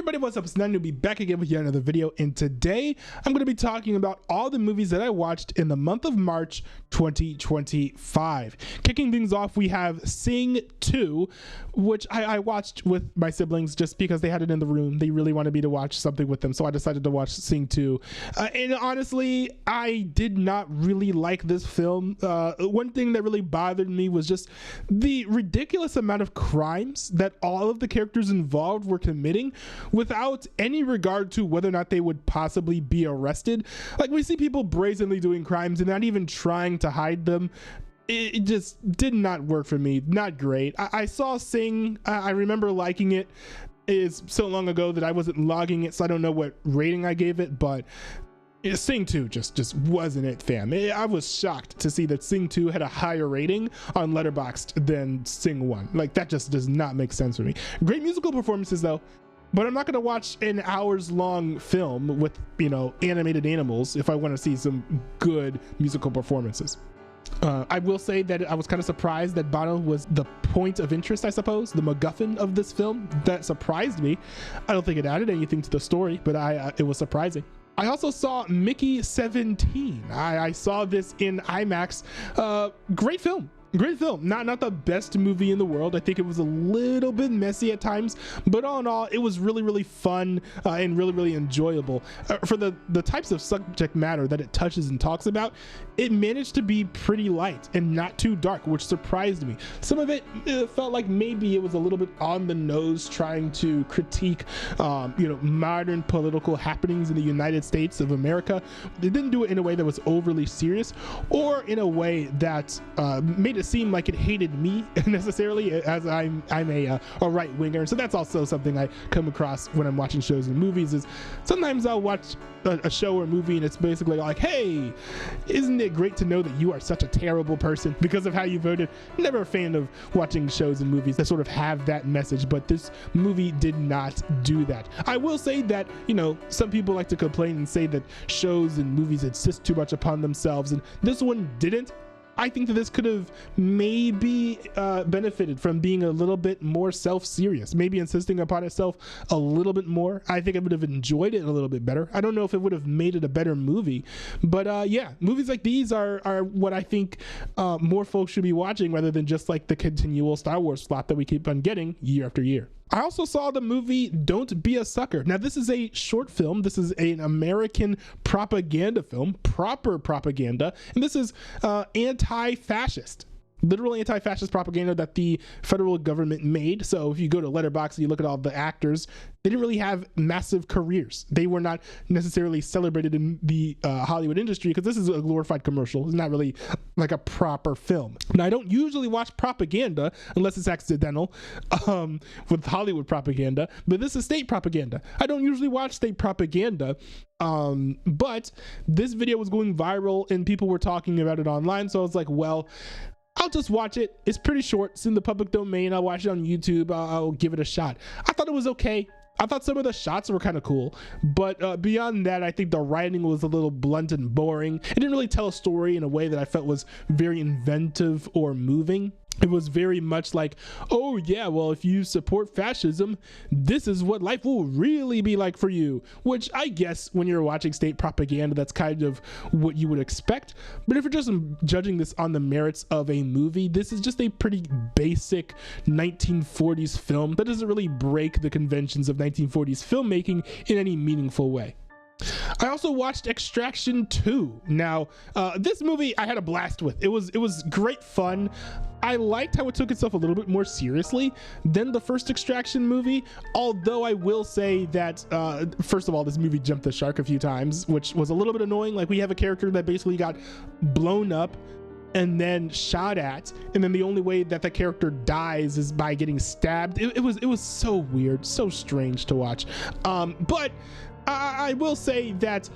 Everybody, what's up? It's Nanu to be back again with yet another video, and today I'm going to be talking about all the movies that I watched in the month of March 2025. Kicking things off, we have Sing 2, which I watched with my siblings just because they had it in the room. They really wanted me to watch something with them, so I decided to watch Sing 2. And honestly, I did not really like this film. One thing that really bothered me was just the ridiculous amount of crimes that all of the characters involved were committing without any regard to whether or not they would possibly be arrested. Like, we see people brazenly doing crimes and not even trying to hide them. It just did not work for me. Not great. I saw Sing. I remember liking it. It's so long ago that I wasn't logging it, so I don't know what rating I gave it, but Sing 2 just wasn't it, fam. I was shocked to see that Sing 2 had a higher rating on Letterboxd than Sing 1. Like, that just does not make sense for me. Great musical performances though, but I'm not gonna watch an hours-long film with, you know, animated animals if I want to see some good musical performances. I will say that I was kind of surprised that Bono was the point of interest, I suppose, the MacGuffin of this film. That surprised me. I don't think it added anything to the story, but it was surprising. I also saw Mickey 17. I saw this in IMAX. Great film. Great film. Not the best movie in the world. I think it was a little bit messy at times, but all in all, it was really fun and really enjoyable. For the types of subject matter that it touches and talks about, it managed to be pretty light and not too dark, which surprised me. Some of it felt like maybe it was a little bit on the nose, trying to critique modern political happenings in the United States of America. They didn't do it in a way that was overly serious or in a way that made it seem like it hated me necessarily, as I'm a right-winger. So that's also something I come across when I'm watching shows and movies, is sometimes I'll watch a show or movie and it's basically like, hey, isn't it great to know that you are such a terrible person because of how you voted? Never a fan of watching shows and movies that sort of have that message, but this movie did not do that. I will say that, you know, some people like to complain and say that shows and movies insist too much upon themselves, and this one didn't. I think that this could have maybe benefited from being a little bit more self-serious, maybe insisting upon itself a little bit more. I think I would have enjoyed it a little bit better. I don't know if it would have made it a better movie, but yeah, movies like these are what I think more folks should be watching, rather than just like the continual Star Wars slop that we keep on getting year after year. I also saw the movie Don't Be a Sucker. Now, this is a short film. This is an American propaganda film, proper propaganda, and this is anti-fascist. Literal anti-fascist propaganda that the federal government made. So if you go to Letterboxd and you look at all the actors, they didn't really have massive careers. They were not necessarily celebrated in the Hollywood industry, because this is a glorified commercial. It's not really like a proper film. Now, I don't usually watch propaganda unless it's accidental with Hollywood propaganda, but this is state propaganda. I don't usually watch state propaganda, but this video was going viral and people were talking about it online, so I was like, well, I'll just watch it. It's pretty short. It's in the public domain. I'll watch it on YouTube. I'll give it a shot. I thought it was okay. I thought some of the shots were kind of cool, but beyond that, I think the writing was a little blunt and boring. It didn't really tell a story in a way that I felt was very inventive or moving. It was very much like, oh yeah, well, if you support fascism, this is what life will really be like for you, which I guess when you're watching state propaganda, that's kind of what you would expect. But if you're just judging this on the merits of a movie, this is just a pretty basic 1940s film that doesn't really break the conventions of 1940s filmmaking in any meaningful way. I also watched Extraction 2. Now, this movie I had a blast with. It was great fun. I liked how it took itself a little bit more seriously than the first Extraction movie, although I will say that, first of all, this movie jumped the shark a few times, which was a little bit annoying. Like, we have a character that basically got blown up and then shot at, and then the only way that the character dies is by getting stabbed. It was so weird, so strange to watch. But I will say that,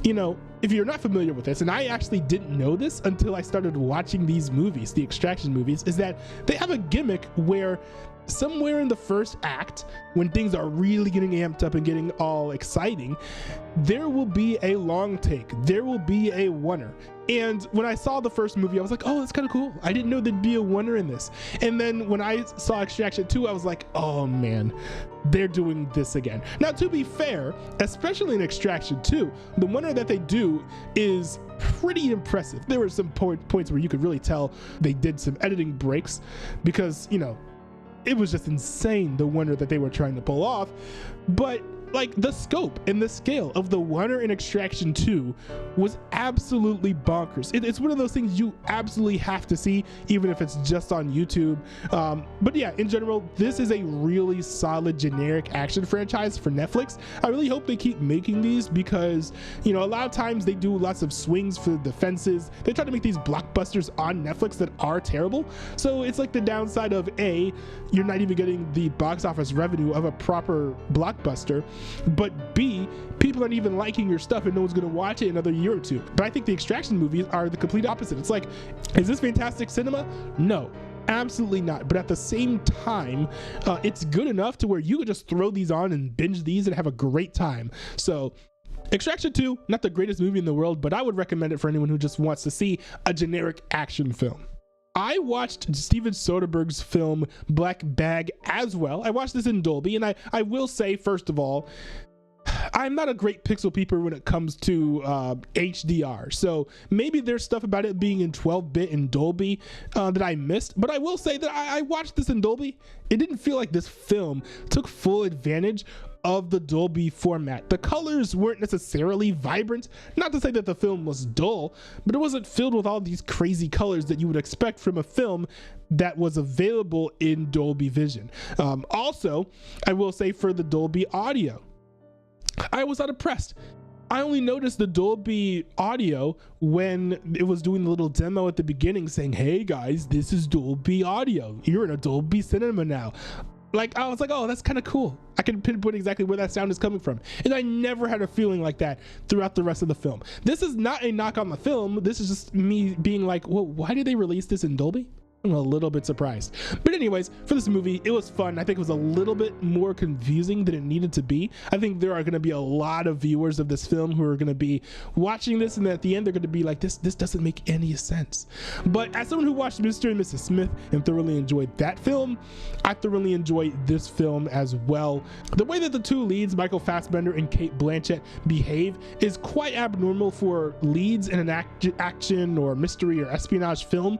you know, if you're not familiar with this, and I actually didn't know this until I started watching these movies, the Extraction movies, is that they have a gimmick where somewhere in the first act, when things are really getting amped up and getting all exciting, there will be a long take. There will be a oneer. And when I saw the first movie, I was like, oh, that's kind of cool. I didn't know there'd be a oneer in this. And then when I saw Extraction 2, I was like, oh man, they're doing this again. Now, to be fair, especially in Extraction 2, the oneer that they do is pretty impressive. There were some points where you could really tell they did some editing breaks because, you know, it was just insane, the oneer that they were trying to pull off. But like the scope and the scale of the oneer in Extraction 2 was absolutely bonkers. It's one of those things you absolutely have to see, even if it's just on YouTube. But yeah, in general, this is a really solid generic action franchise for Netflix. I really hope they keep making these because, you know, a lot of times they do lots of swings for the fences. They try to make these blockbusters on Netflix that are terrible. So it's like the downside of A, you're not even getting the box office revenue of a proper blockbuster, but B, people aren't even liking your stuff and no one's gonna watch it in another year or two. But I think the Extraction movies are the complete opposite. It's like, is this fantastic cinema? No, absolutely not. But at the same time, it's good enough to where you could just throw these on and binge these and have a great time. So Extraction 2, not the greatest movie in the world, but I would recommend it for anyone who just wants to see a generic action film. I watched Steven Soderbergh's film Black Bag as well. I watched this in Dolby, and I will say, first of all, I'm not a great pixel peeper when it comes to HDR. So maybe there's stuff about it being in 12-bit in Dolby that I missed. But I will say that I watched this in Dolby. It didn't feel like this film took full advantage of the Dolby format. The colors weren't necessarily vibrant. Not to say that the film was dull, but it wasn't filled with all these crazy colors that you would expect from a film that was available in Dolby Vision. Also, I will say for the Dolby audio, I was unimpressed. I only noticed the Dolby audio when it was doing the little demo at the beginning saying, hey guys, this is Dolby audio. You're in a Dolby cinema now. Like, I was like, oh, that's kind of cool. I can pinpoint exactly where that sound is coming from. And I never had a feeling like that throughout the rest of the film. This is not a knock on the film. This is just me being like, well, why did they release this in Dolby? I'm a little bit surprised. But anyways, for this movie, it was fun. I think it was a little bit more confusing than it needed to be. I think there are going to be a lot of viewers of this film who are going to be watching this, and at the end they're going to be like, this doesn't make any sense. But as someone who watched Mr. and Mrs. Smith and thoroughly enjoyed that film, I thoroughly enjoyed this film as well. The way that the two leads, Michael Fassbender and Cate Blanchett, behave is quite abnormal for leads in an action or mystery or espionage film,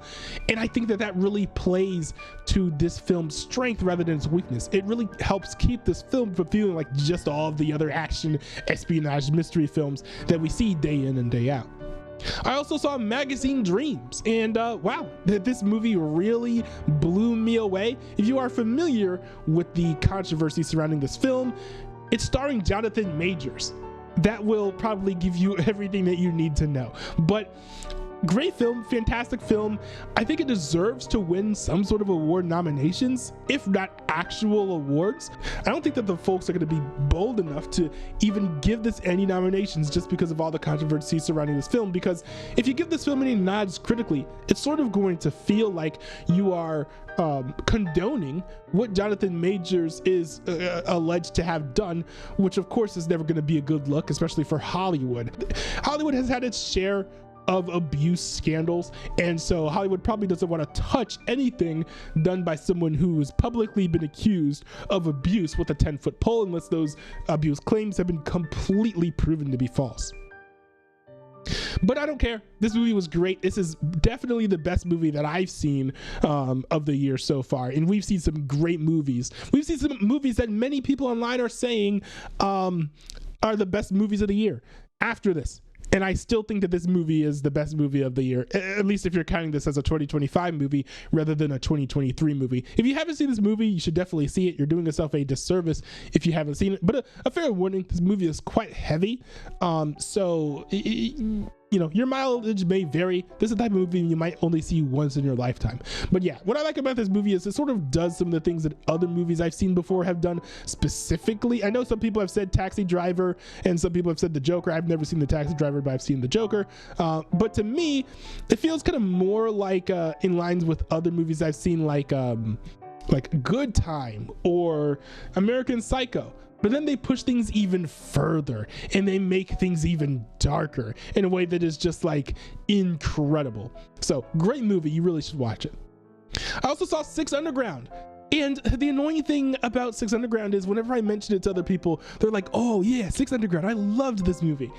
and I think that really plays to this film's strength rather than its weakness. It really helps keep this film from feeling like just all of the other action, espionage, mystery films that we see day in and day out. I also saw Magazine Dreams, and wow, this movie really blew me away. If you are familiar with the controversy surrounding this film, it's starring Jonathan Majors. That will probably give you everything that you need to know. But great film, fantastic film. I think it deserves to win some sort of award nominations, if not actual awards. I don't think that the folks are going to be bold enough to even give this any nominations just because of all the controversy surrounding this film, because if you give this film any nods critically, it's sort of going to feel like you are condoning what Jonathan Majors is alleged to have done, which of course is never going to be a good look, especially for Hollywood. Hollywood has had its share of abuse scandals, and so Hollywood probably doesn't want to touch anything done by someone who has publicly been accused of abuse with a 10-foot pole unless those abuse claims have been completely proven to be false. But I don't care. This movie was great. This is definitely the best movie that I've seen of the year so far. And we've seen some great movies. We've seen some movies that many people online are saying are the best movies of the year after this. And I still think that this movie is the best movie of the year, at least if you're counting this as a 2025 movie rather than a 2023 movie. If you haven't seen this movie, you should definitely see it. You're doing yourself a disservice if you haven't seen it. But a fair warning, this movie is quite heavy. You know, your mileage may vary. This is the type of movie you might only see once in your lifetime. But yeah, what I like about this movie is it sort of does some of the things that other movies I've seen before have done specifically. I know some people have said Taxi Driver and some people have said The Joker. I've never seen The Taxi Driver, but I've seen The Joker. But to me, it feels kind of more like in lines with other movies I've seen, like like Good Time or American Psycho. But then they push things even further and they make things even darker in a way that is just like incredible. So great movie, you really should watch it. I also saw Six Underground. And the annoying thing about Six Underground is whenever I mention it to other people, they're like, oh yeah, Six Underground, I loved this movie.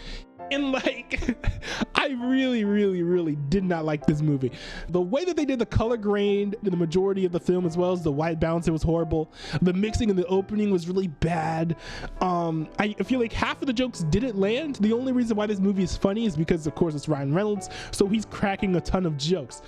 And like, I really did not like this movie. The way that they did the color grade in the majority of the film, as well as the white balance, it was horrible. The mixing in the opening was really bad. I feel like half of the jokes didn't land. The only reason why this movie is funny is because, of course, it's Ryan Reynolds, so he's cracking a ton of jokes.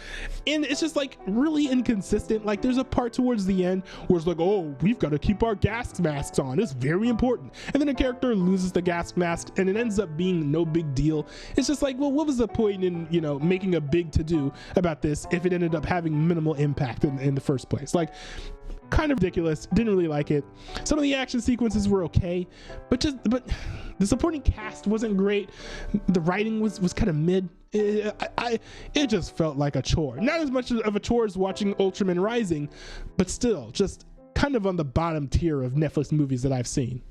And it's just like really inconsistent. Like there's a part towards the end where it's like, oh, we've got to keep our gas masks on. It's very important. And then a character loses the gas mask and it ends up being no big deal. It's just like, well, what was the point in, you know, making a big to-do about this if it ended up having minimal impact in the first place? Like, kind of ridiculous. Didn't really like it. Some of the action sequences were okay, but the supporting cast wasn't great. The writing was kind of mid. It just felt like a chore. Not as much of a chore as watching Ultraman Rising, but still just kind of on the bottom tier of Netflix movies that I've seen.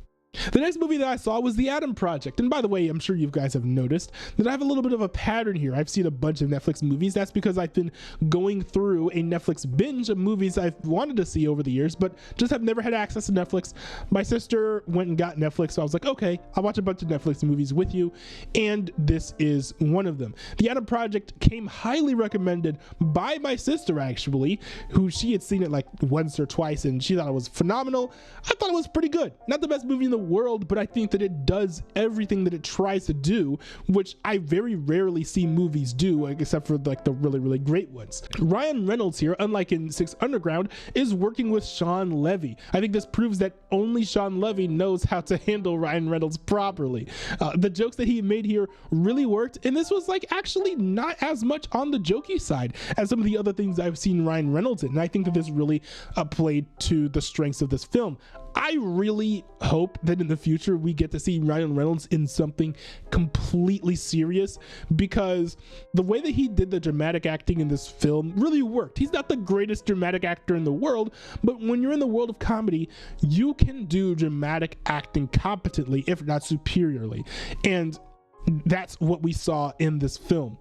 The next movie that I saw was The Adam Project. And by the way, I'm sure you guys have noticed that I have a little bit of a pattern here. I've seen a bunch of Netflix movies. That's because I've been going through a Netflix binge of movies I've wanted to see over the years, but just have never had access to Netflix. My sister went and got Netflix, so I was like, okay, I'll watch a bunch of Netflix movies with you. And this is one of them. The Adam Project came highly recommended by my sister, actually, who she had seen it like once or twice, and she thought it was phenomenal. I thought it was pretty good. Not the best movie in the world, but I think that it does everything that it tries to do, which I very rarely see movies do, except for like the really great ones. Ryan Reynolds here, unlike in Six Underground, is working with Sean Levy. I think this proves that only Sean Levy knows how to handle Ryan Reynolds properly. The jokes that he made here really worked, and this was like actually not as much on the jokey side as some of the other things I've seen Ryan Reynolds in, and I think that this really played to the strengths of this film. I really hope that in the future we get to see Ryan Reynolds in something completely serious, because the way that he did the dramatic acting in this film really worked. He's not the greatest dramatic actor in the world, but when you're in the world of comedy, you can do dramatic acting competently, if not superiorly. And that's what we saw in this film.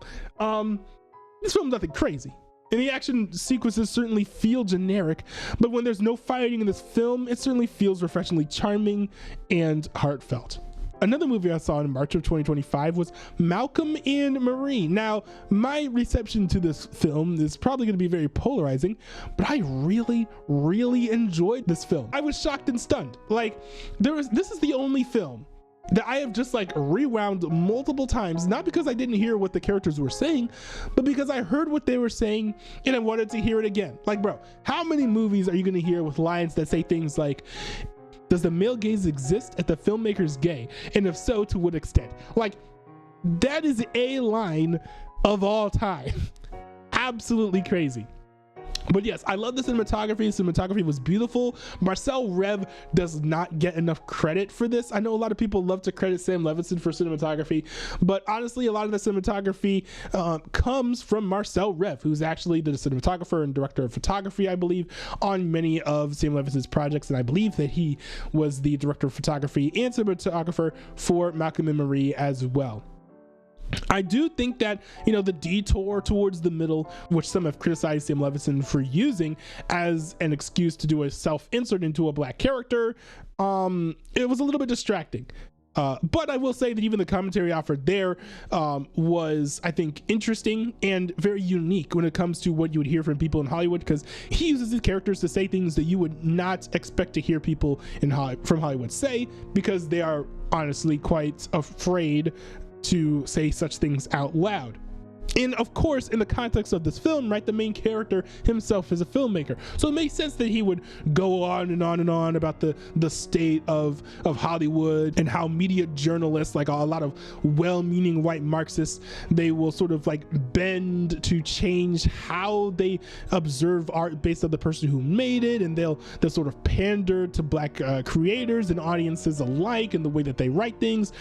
This film's nothing crazy. And the action sequences certainly feel generic, but when there's no fighting in this film, it certainly feels refreshingly charming and heartfelt. Another movie I saw in March of 2025 was Malcolm and Marie. Now, my reception to this film is probably going to be very polarizing, but I really enjoyed this film. I was shocked and stunned. Like, this is the only film that I have just like rewound multiple times, not because I didn't hear what the characters were saying, but because I heard what they were saying and I wanted to hear it again. Like, bro, how many movies are you gonna hear with lines that say things like, does the male gaze exist if the filmmaker's gay? And if so, to what extent? Like, that is a line of all time. Absolutely crazy. But yes, I love the cinematography. The cinematography was beautiful. Marcel Rev does not get enough credit for this. I know a lot of people love to credit Sam Levinson for cinematography, but honestly, a lot of the cinematography comes from Marcel Rev, who's actually the cinematographer and director of photography, I believe, on many of Sam Levinson's projects. And I believe that he was the director of photography and cinematographer for Malcolm and Marie as well. I do think that, you know, the detour towards the middle, which some have criticized Sam Levinson for using as an excuse to do a self-insert into a black character, it was a little bit distracting. But I will say that even the commentary offered there was, I think, interesting and very unique when it comes to what you would hear from people in Hollywood, because he uses his characters to say things that you would not expect to hear people from Hollywood say, because they are honestly quite afraid to say such things out loud. And of course, in the context of this film, right, the main character himself is a filmmaker. So it makes sense that he would go on and on and on about the state of Hollywood and how media journalists, like a lot of well-meaning white Marxists, they will sort of like bend to change how they observe art based on the person who made it, and they'll sort of pander to black creators and audiences alike in the way that they write things.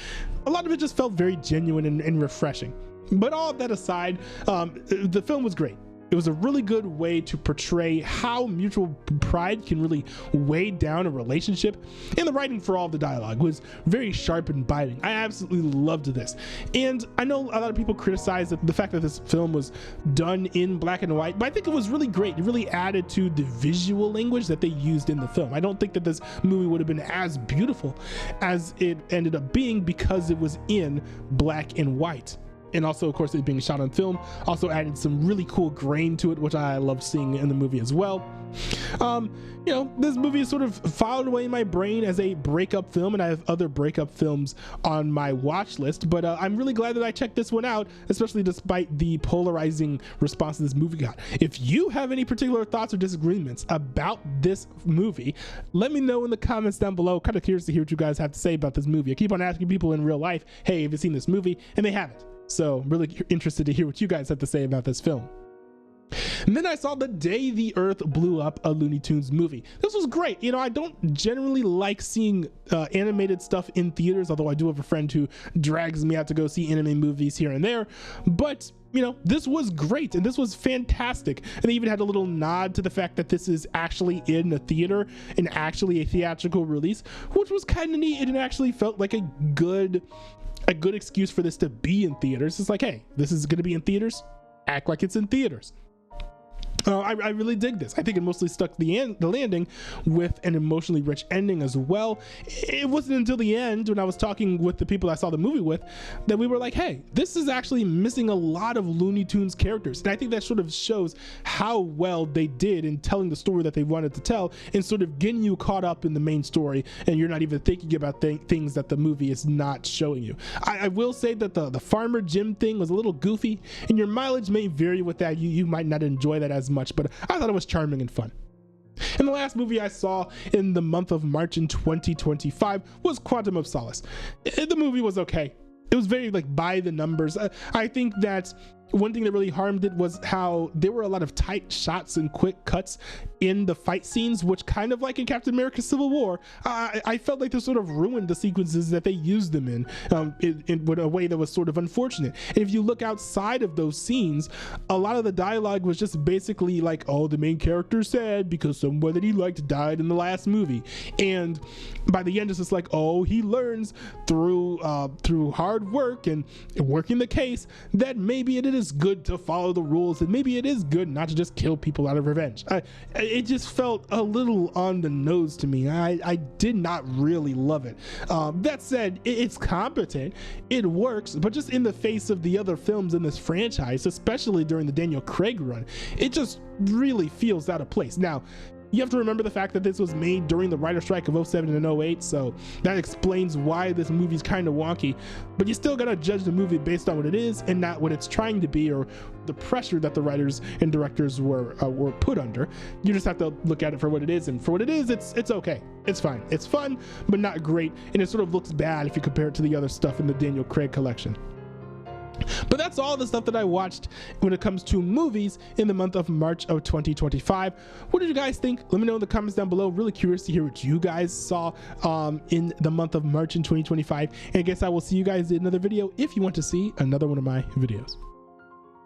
A lot of it just felt very genuine and refreshing. But all of that aside, the film was great. It was a really good way to portray how mutual pride can really weigh down a relationship. And the writing for all of the dialogue was very sharp and biting. I absolutely loved this. And I know a lot of people criticize the fact that this film was done in black and white, but I think it was really great. It really added to the visual language that they used in the film. I don't think that this movie would have been as beautiful as it ended up being because it was in black and white. And also, of course, it being shot on film also added some really cool grain to it, which I love seeing in the movie as well. You know, this movie is sort of filed away in my brain as a breakup film, and I have other breakup films on my watch list, but I'm really glad that I checked this one out, especially despite the polarizing response this movie got. If you have any particular thoughts or disagreements about this movie, let me know in the comments down below. Kind of curious to hear what you guys have to say about this movie. I keep on asking people in real life, hey, have you seen this movie? And they haven't. So I'm really interested to hear what you guys have to say about this film. And then I saw The Day the Earth Blew Up, a Looney Tunes movie. This was great. You know, I don't generally like seeing animated stuff in theaters, although I do have a friend who drags me out to go see anime movies here and there. But you know, this was great and this was fantastic. And they even had a little nod to the fact that this is actually in a theater and actually a theatrical release, which was kind of neat. And it actually felt like a good excuse for this to be in theaters. It's like, hey, this is going to be in theaters. Act like it's in theaters. I really dig this. I think it mostly stuck the landing with an emotionally rich ending as well. It wasn't until the end, when I was talking with the people I saw the movie with, that we were like, hey, this is actually missing a lot of Looney Tunes characters. And I think that sort of shows how well they did in telling the story that they wanted to tell and sort of getting you caught up in the main story, and you're not even thinking about things that the movie is not showing you. I will say that the Farmer Jim thing was a little goofy, and your mileage may vary with that. You might not enjoy that as much, but I thought it was charming and fun. And the last movie I saw in the month of March in 2025 was Quantum of Solace. The movie was okay. It was very like by the numbers. I think that one thing that really harmed it was how there were a lot of tight shots and quick cuts in the fight scenes, which kind of like in Captain America Civil War, I felt like this sort of ruined the sequences that they used them in a way that was sort of unfortunate. And if you look outside of those scenes, a lot of the dialogue was just basically like, oh, the main character said because someone that he liked died in the last movie. And by the end, it's just like, oh, he learns through hard work and working the case that maybe it is good to follow the rules, and maybe it is good not to just kill people out of revenge. It just felt a little on the nose to me. I did not really love it. That said, it's competent, it works, but just in the face of the other films in this franchise, especially during the Daniel Craig run, it just really feels out of place. Now, you have to remember the fact that this was made during the writer strike of 07 and 08, so that explains why this movie's kind of wonky, but you still gotta judge the movie based on what it is and not what it's trying to be or the pressure that the writers and directors were put under. You just have to look at it for what it is, and for what it is, it's okay. It's fine. It's fun, but not great, and it sort of looks bad if you compare it to the other stuff in the Daniel Craig collection. But that's all the stuff that I watched when it comes to movies in the month of March of 2025. What did you guys think? Let me know in the comments down below. Really curious to hear what you guys saw in the month of March in 2025. And I guess I will see you guys in another video if you want to see another one of my videos.